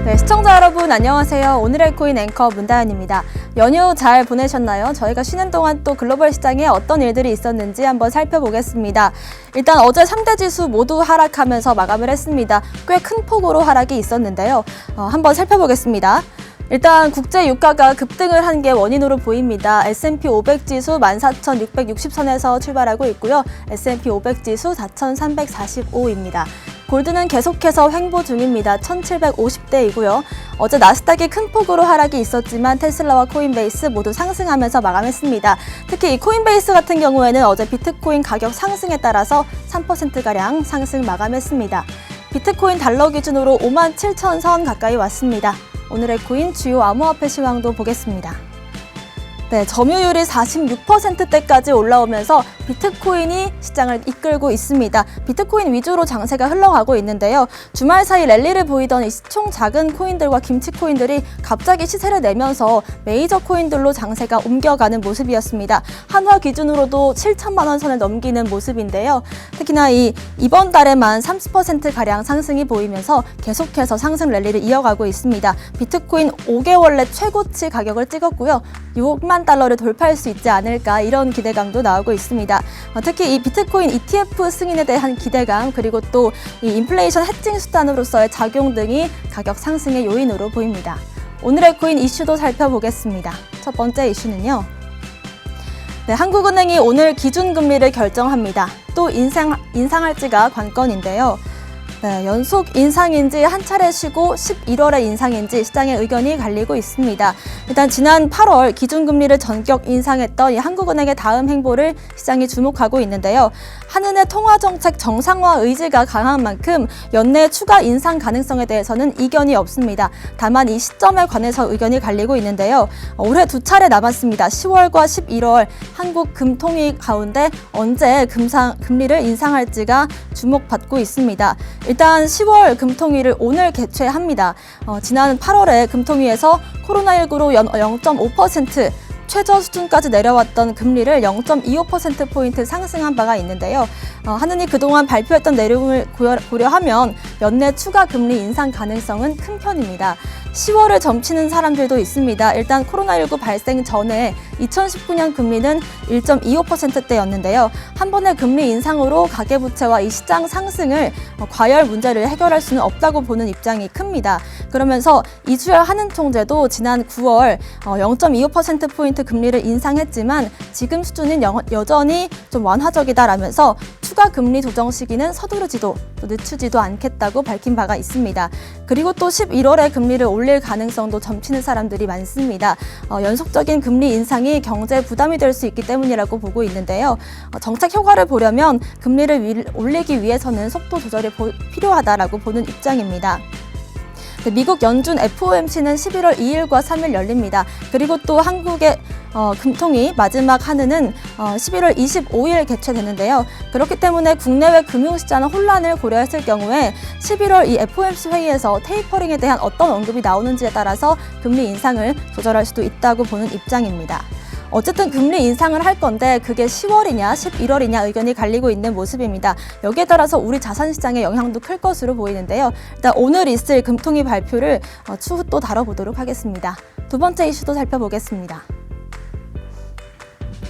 네, 시청자 여러분 안녕하세요. 오늘의 코인 앵커 문다연입니다. 연휴 잘 보내셨나요? 저희가 쉬는 동안 또 글로벌 시장에 어떤 일들이 있었는지 한번 살펴보겠습니다. 일단 어제 3대 지수 모두 하락하면서 마감을 했습니다. 꽤 큰 폭으로 하락이 있었는데요. 한번 살펴보겠습니다. 일단 국제 유가가 급등을 한 게 원인으로 보입니다. S&P 500 지수 14,660선에서 출발하고 있고요. S&P 500 지수 4,345입니다. 골드는 계속해서 횡보 중입니다. 1,750대이고요. 어제 나스닥이 큰 폭으로 하락이 있었지만 테슬라와 코인베이스 모두 상승하면서 마감했습니다. 특히 이 코인베이스 같은 경우에는 어제 비트코인 가격 상승에 따라서 3%가량 상승 마감했습니다. 비트코인 달러 기준으로 57,000선 가까이 왔습니다. 오늘의 코인 주요 암호화폐 시황도 보겠습니다. 네, 점유율이 46%대까지 올라오면서 비트코인이 시장을 이끌고 있습니다. 비트코인 위주로 장세가 흘러가고 있는데요. 주말 사이 랠리를 보이던 이 시총 작은 코인들과 김치 코인들이 갑자기 시세를 내면서 메이저 코인들로 장세가 옮겨가는 모습이었습니다. 한화 기준으로도 7천만 원 선을 넘기는 모습인데요. 특히나 이번 달에만 30%가량 상승이 보이면서 계속해서 상승 랠리를 이어가고 있습니다. 비트코인 5개월 내 최고치 가격을 찍었고요. 6만 달러를 돌파할 수 있지 않을까 이런 기대감도 나오고 있습니다. 특히 이 비트코인 ETF 승인에 대한 기대감 그리고 또 이 인플레이션 해칭 수단으로서의 작용 등이 가격 상승의 요인으로 보입니다. 오늘의 코인 이슈도 살펴보겠습니다. 첫 번째 이슈는요. 네, 한국은행이 오늘 기준금리를 결정합니다. 또 인상할지가 관건인데요. 네, 연속 인상인지 한 차례 쉬고 11월에 인상인지 시장의 의견이 갈리고 있습니다. 일단 지난 8월 기준금리를 전격 인상했던 이 한국은행의 다음 행보를 시장이 주목하고 있는데요. 한은의 통화정책 정상화 의지가 강한 만큼 연내 추가 인상 가능성에 대해서는 이견이 없습니다. 다만 이 시점에 관해서 의견이 갈리고 있는데요. 올해 두 차례 남았습니다. 10월과 11월 한국금통위 가운데 언제 금리를 인상할지가 주목받고 있습니다. 일단 10월 금통위를 오늘 개최합니다. 지난 8월에 금통위에서 코로나19로 연 0.5% 최저 수준까지 내려왔던 금리를 0.25%포인트 상승한 바가 있는데요. 한은이 그동안 발표했던 내용을 고려하면 연내 추가 금리 인상 가능성은 큰 편입니다. 10월을 점치는 사람들도 있습니다. 일단 코로나19 발생 전에 2019년 금리는 1.25%대였는데요. 한 번의 금리 인상으로 가계부채와 이 시장 상승을 과열 문제를 해결할 수는 없다고 보는 입장이 큽니다. 그러면서 이주열 한은 총재도 지난 9월 0.25%포인트 금리를 인상했지만 지금 수준은 여전히 좀 완화적이다라면서 추가 금리 조정 시기는 서두르지도 또 늦추지도 않겠다고 밝힌 바가 있습니다. 그리고 또 11월에 금리를 올릴 가능성도 점치는 사람들이 많습니다. 연속적인 금리 인상이 경제 부담이 될 수 있기 때문이라고 보고 있는데요. 정책 효과를 보려면 금리를 올리기 위해서는 속도 조절이 필요하다라고 보는 입장입니다. 미국 연준 FOMC는 11월 2일과 3일 열립니다. 그리고 또 한국의 금통위 마지막 한은은 11월 25일 개최되는데요. 그렇기 때문에 국내외 금융시장 혼란을 고려했을 경우에 11월 이 FOMC 회의에서 테이퍼링에 대한 어떤 언급이 나오는지에 따라서 금리 인상을 조절할 수도 있다고 보는 입장입니다. 어쨌든 금리 인상을 할 건데 그게 10월이냐 11월이냐 의견이 갈리고 있는 모습입니다. 여기에 따라서 우리 자산시장의 영향도 클 것으로 보이는데요. 일단 오늘 있을 금통위 발표를 추후 또 다뤄보도록 하겠습니다. 두 번째 이슈도 살펴보겠습니다.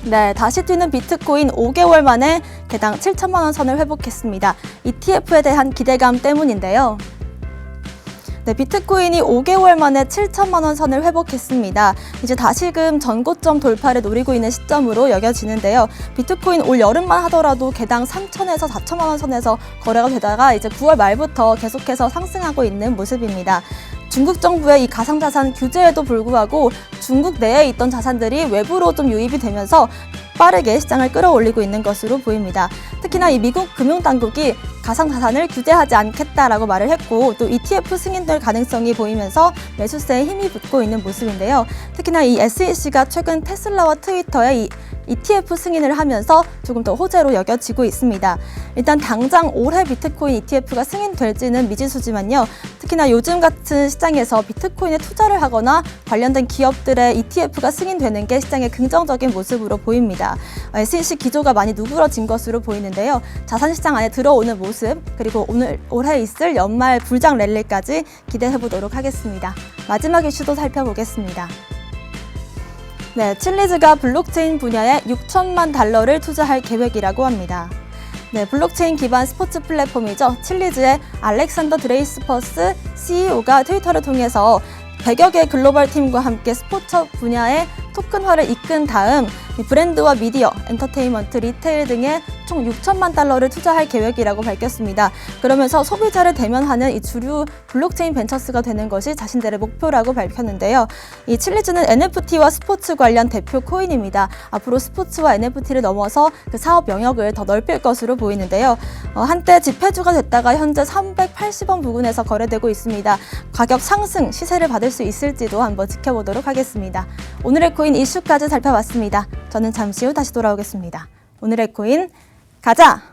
네, 다시 뛰는 비트코인 5개월 만에 개당 7천만 원 선을 회복했습니다. ETF에 대한 기대감 때문인데요. 네, 비트코인이 5개월 만에 7천만 원 선을 회복했습니다. 이제 다시금 전고점 돌파를 노리고 있는 시점으로 여겨지는데요. 비트코인 올 여름만 하더라도 개당 3천에서 4천만 원 선에서 거래가 되다가 이제 9월 말부터 계속해서 상승하고 있는 모습입니다. 중국 정부의 이 가상자산 규제에도 불구하고 중국 내에 있던 자산들이 외부로 좀 유입이 되면서 빠르게 시장을 끌어올리고 있는 것으로 보입니다. 특히나 이 미국 금융당국이 가상자산을 규제하지 않겠다라고 말을 했고 또 ETF 승인될 가능성이 보이면서 매수세에 힘이 붙고 있는 모습인데요. 특히나 이 SEC가 최근 테슬라와 트위터에 이 ETF 승인을 하면서 조금 더 호재로 여겨지고 있습니다. 일단 당장 올해 비트코인 ETF가 승인될지는 미지수지만요. 특히나 요즘 같은 시장에서 비트코인에 투자를 하거나 관련된 기업들의 ETF가 승인되는 게 시장의 긍정적인 모습으로 보입니다. 있습니다. SEC 기조가 많이 누그러진 것으로 보이는데요. 자산시장 안에 들어오는 모습, 그리고 올해 있을 연말 불장 랠리까지 기대해보도록 하겠습니다. 마지막 이슈도 살펴보겠습니다. 네, 칠리즈가 블록체인 분야에 6천만 달러를 투자할 계획이라고 합니다. 네, 블록체인 기반 스포츠 플랫폼이죠. 칠리즈의 알렉산더 드레이스퍼스 CEO가 트위터를 통해서 100여 개 글로벌 팀과 함께 스포츠 분야의 토큰화를 이끈 다음 브랜드와 미디어, 엔터테인먼트, 리테일 등에 총 6천만 달러를 투자할 계획이라고 밝혔습니다. 그러면서 소비자를 대면하는 이 주류 블록체인 벤처스가 되는 것이 자신들의 목표라고 밝혔는데요. 이 칠리즈는 NFT와 스포츠 관련 대표 코인입니다. 앞으로 스포츠와 NFT를 넘어서 그 사업 영역을 더 넓힐 것으로 보이는데요. 한때 지폐주가 됐다가 현재 380원 부근에서 거래되고 있습니다. 가격 상승, 시세를 받을 수 있을지도 한번 지켜보도록 하겠습니다. 오늘의 코인 이슈까지 살펴봤습니다. 저는 잠시 후 다시 돌아오겠습니다. 오늘의 코인 가자!